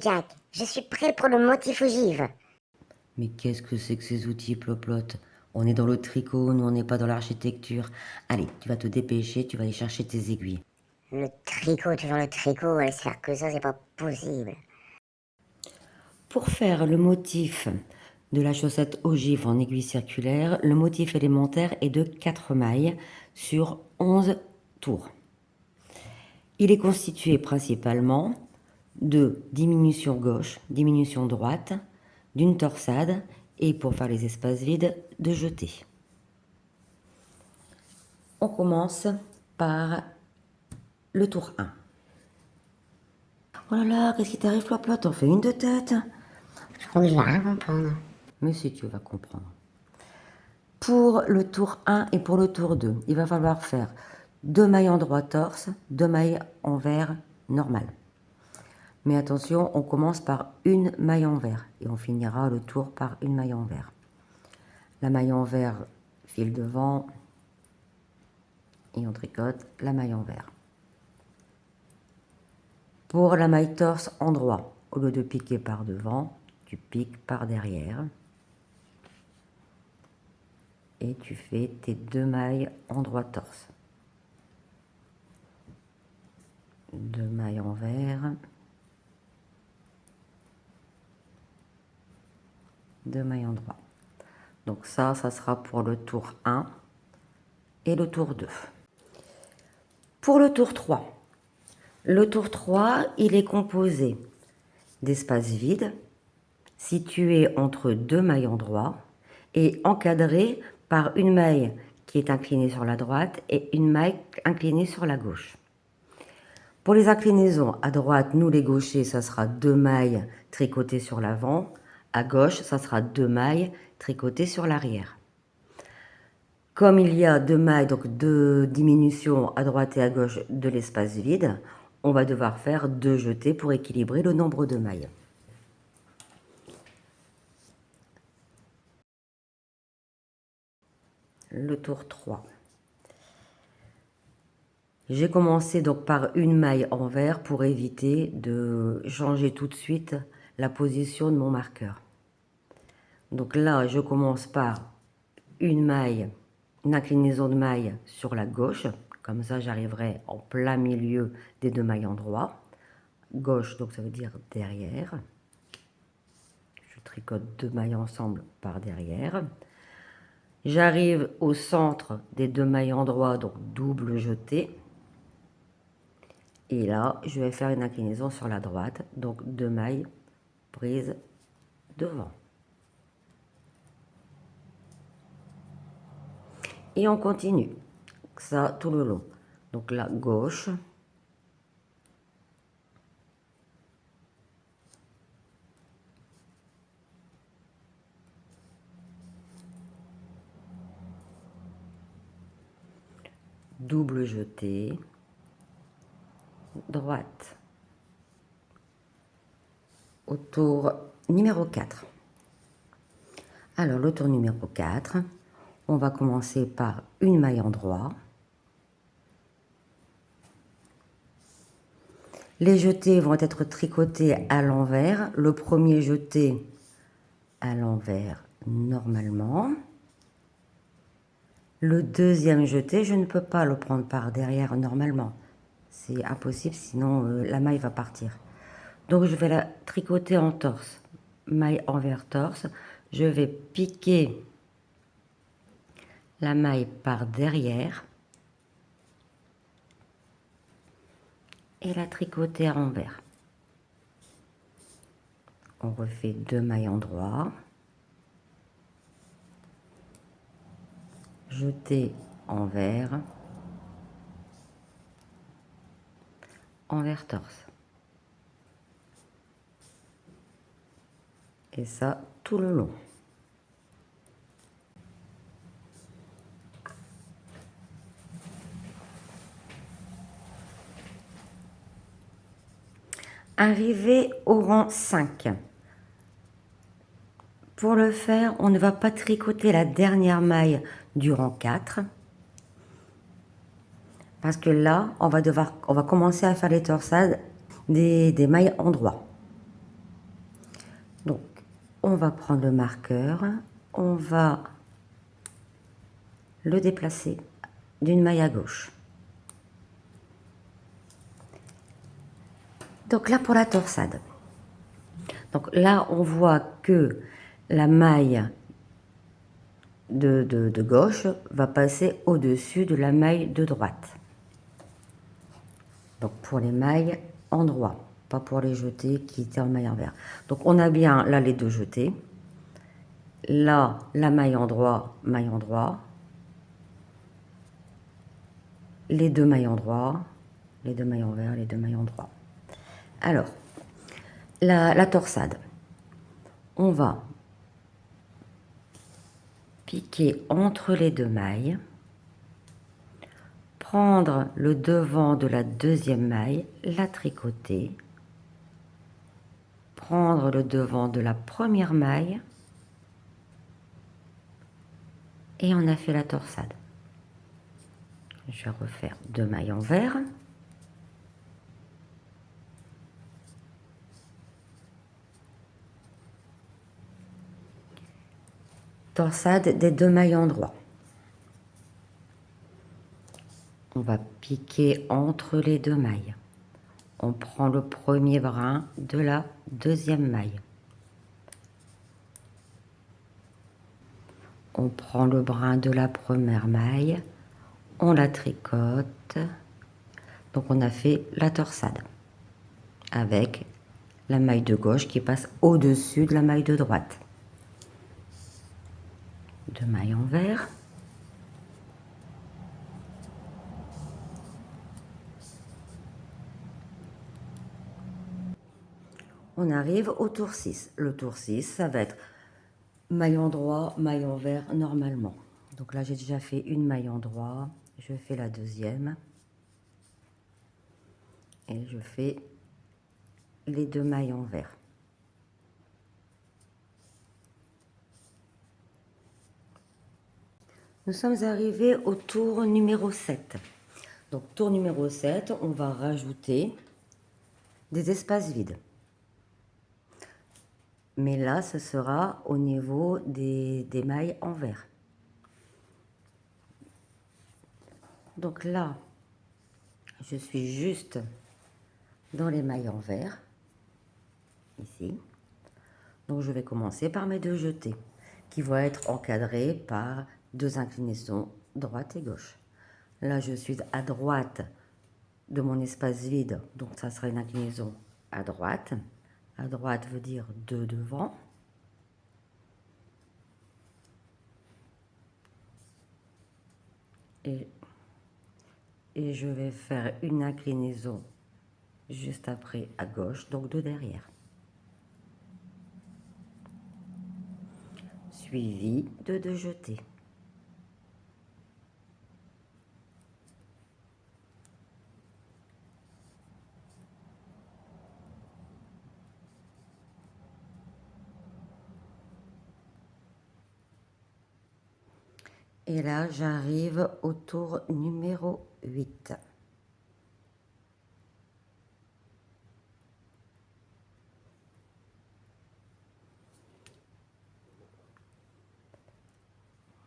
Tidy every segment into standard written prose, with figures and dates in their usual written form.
Jack, je suis prêt pour le motif ogive. Mais qu'est-ce que c'est que ces outils, Ploplotte? On est dans le tricot, nous on n'est pas dans l'architecture. Allez, tu vas te dépêcher, tu vas aller chercher tes aiguilles. Le tricot, toujours le tricot, laisse faire que ça, c'est pas possible. Pour faire le motif de la chaussette ogive en aiguille circulaire, le motif élémentaire est de 4 mailles sur 11 tours. Il est constitué principalement de diminution gauche, diminution droite, d'une torsade et pour faire les espaces vides, de jetés. On commence par le tour 1. Oh là là, qu'est-ce qui t'arrive, Ploplotte? T'en fais une de tête? Je crois que je vais rien comprendre. Mais si tu vas comprendre. Pour le tour 1 et pour le tour 2, il va falloir faire 2 mailles en droit torse, 2 mailles envers normales. Mais attention, on commence par une maille envers et on finira le tour par une maille envers. La maille envers file devant et on tricote la maille envers. Pour la maille torse en droit, au lieu de piquer par devant, tu piques par derrière. Et tu fais tes 2 mailles en droit torse. 2 mailles envers. 2 mailles en droit. Donc ça sera pour le tour 1 et le tour 2. Pour le tour 3, il est composé d'espaces vides situés entre 2 mailles en droit et encadrés par une maille qui est inclinée sur la droite et une maille inclinée sur la gauche. Pour les inclinaisons, à droite, nous les gauchers, ça sera 2 mailles tricotées sur l'avant. À gauche, ça sera 2 mailles tricotées sur l'arrière. Comme il y a 2 mailles, donc 2 diminutions à droite et à gauche de l'espace vide, on va devoir faire 2 jetés pour équilibrer le nombre de mailles. Le tour 3. J'ai commencé donc par une maille envers pour éviter de changer tout de suite la position de mon marqueur. Donc là, je commence par une maille, une inclinaison de maille sur la gauche. Comme ça, j'arriverai en plein milieu des 2 mailles en droit. Gauche, donc ça veut dire derrière. Je tricote 2 mailles ensemble par derrière. J'arrive au centre des 2 mailles en droit, donc double jeté. Et là, je vais faire une inclinaison sur la droite, donc 2 mailles prises devant. Et on continue, ça tout le long. Donc la gauche, double jeté, droite, au tour numéro 4. Alors le tour numéro 4, on va commencer par une maille en droit. Les jetés vont être tricotés à l'envers. Le premier jeté à l'envers normalement. Le deuxième jeté, je ne peux pas le prendre par derrière normalement. C'est impossible, sinon la maille va partir. Donc je vais la tricoter en torse. Maille envers torse. Je vais piquer la maille par derrière et la tricoter à envers. On refait 2 mailles en droit. Jeter envers, envers torse. Et ça tout le long. Arrivé au rang 5. Pour le faire, on ne va pas tricoter la dernière maille du rang 4. Parce que là, on va commencer à faire les torsades des mailles en droit. on va prendre le marqueur, on va le déplacer d'une maille à gauche. Donc là, pour la torsade. Donc là, on voit que la maille de gauche va passer au-dessus de la maille de droite. Donc pour les mailles en droit, pas pour les jetés qui étaient en maille envers. Donc on a bien là les deux jetés. Là, la maille en droit, les deux mailles en droit, les deux mailles envers, les deux mailles en droit. Alors, la torsade, on va piquer entre les deux mailles, prendre le devant de la deuxième maille, la tricoter, prendre le devant de la première maille, et on a fait la torsade. Je vais refaire deux mailles envers. Torsade des deux mailles en droit. On va piquer entre les deux mailles. On prend le premier brin de la deuxième maille. On prend le brin de la première maille, on la tricote. Donc on a fait la torsade avec la maille de gauche qui passe au-dessus de la maille de droite. Deux mailles envers. On arrive au tour 6. Le tour 6, ça va être maille en droit, maille envers normalement. Donc là, j'ai déjà fait une maille en droit. Je fais la deuxième. Et je fais les deux mailles envers. Nous sommes arrivés au tour numéro 7. Donc tour numéro 7, on va rajouter des espaces vides. Mais là, ce sera au niveau des mailles envers. Donc là, je suis juste dans les mailles envers, ici. Donc je vais commencer par mes deux jetés, qui vont être encadrés par deux inclinaisons droite et gauche. Là, je suis à droite de mon espace vide, donc ça sera une inclinaison à droite. À droite veut dire deux devant. Et je vais faire une inclinaison juste après à gauche, donc deux derrière. Suivi de deux jetés. Et là, j'arrive au tour numéro 8.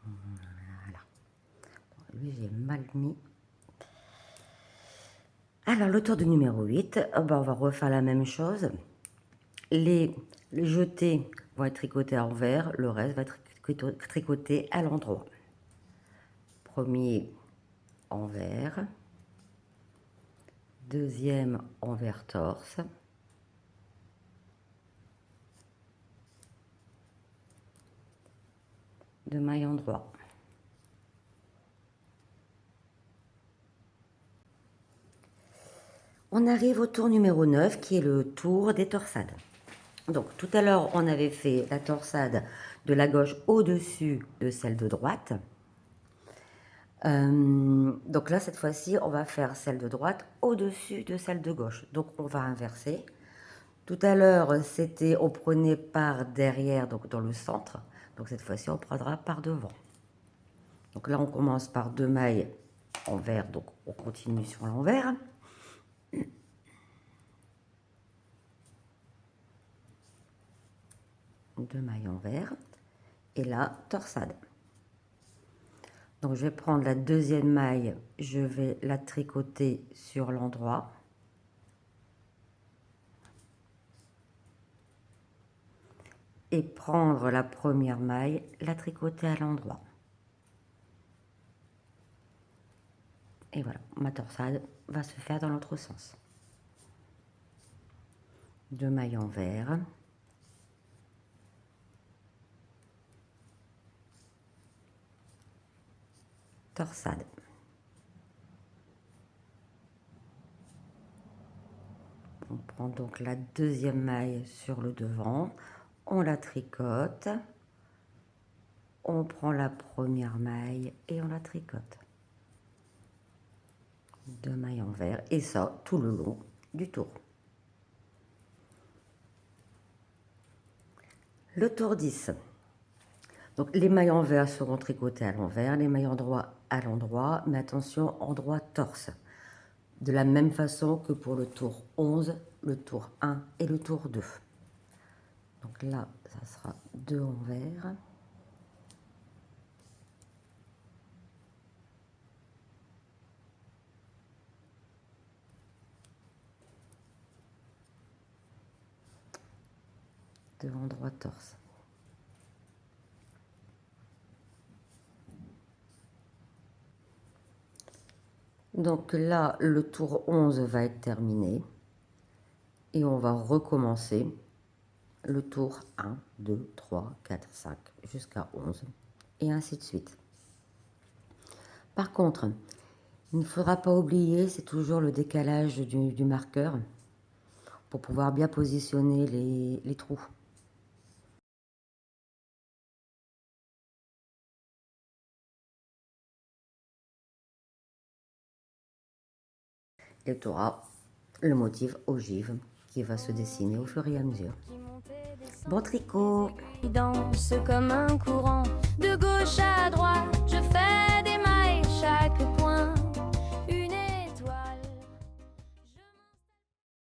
Voilà. Lui, j'ai mal mis. Alors, le tour du numéro 8, on va refaire la même chose. Les jetés vont être tricotés à l'envers, le reste va être tricoté à l'endroit. Premier envers, deuxième envers torse, deux mailles en droit. On arrive au tour numéro 9 qui est le tour des torsades. Donc tout à l'heure on avait fait la torsade de la gauche au-dessus de celle de droite. Donc là cette fois-ci on va faire celle de droite au-dessus de celle de gauche. Donc on va inverser. Tout à l'heure c'était on prenait par derrière, donc dans le centre. Donc cette fois-ci on prendra par devant. Donc là on commence par deux mailles envers, donc on continue sur l'envers. 2 mailles envers et là torsade. Donc je vais prendre la deuxième maille, je vais la tricoter sur l'endroit. Et prendre la première maille, la tricoter à l'endroit. Et voilà, ma torsade va se faire dans l'autre sens. 2 mailles envers. Torsade. On prend donc la deuxième maille sur le devant, on la tricote, on prend la première maille et on la tricote. 2 mailles envers et ça tout le long du tour. Le tour 10. Donc les mailles envers seront tricotées à l'envers, les mailles endroit à l'endroit, mais attention, endroit torse. De la même façon que pour le tour 11, le tour 1 et le tour 2. Donc là, ça sera 2 envers. De endroit torse. Donc là, le tour 11 va être terminé et on va recommencer le tour 1, 2, 3, 4, 5 jusqu'à 11 et ainsi de suite. Par contre, il ne faudra pas oublier, c'est toujours le décalage du marqueur pour pouvoir bien positionner les trous. Et tu auras le motif ogive qui va se dessiner au fur et à mesure. Bon tricot! Danse comme un courant, de gauche à droite, je fais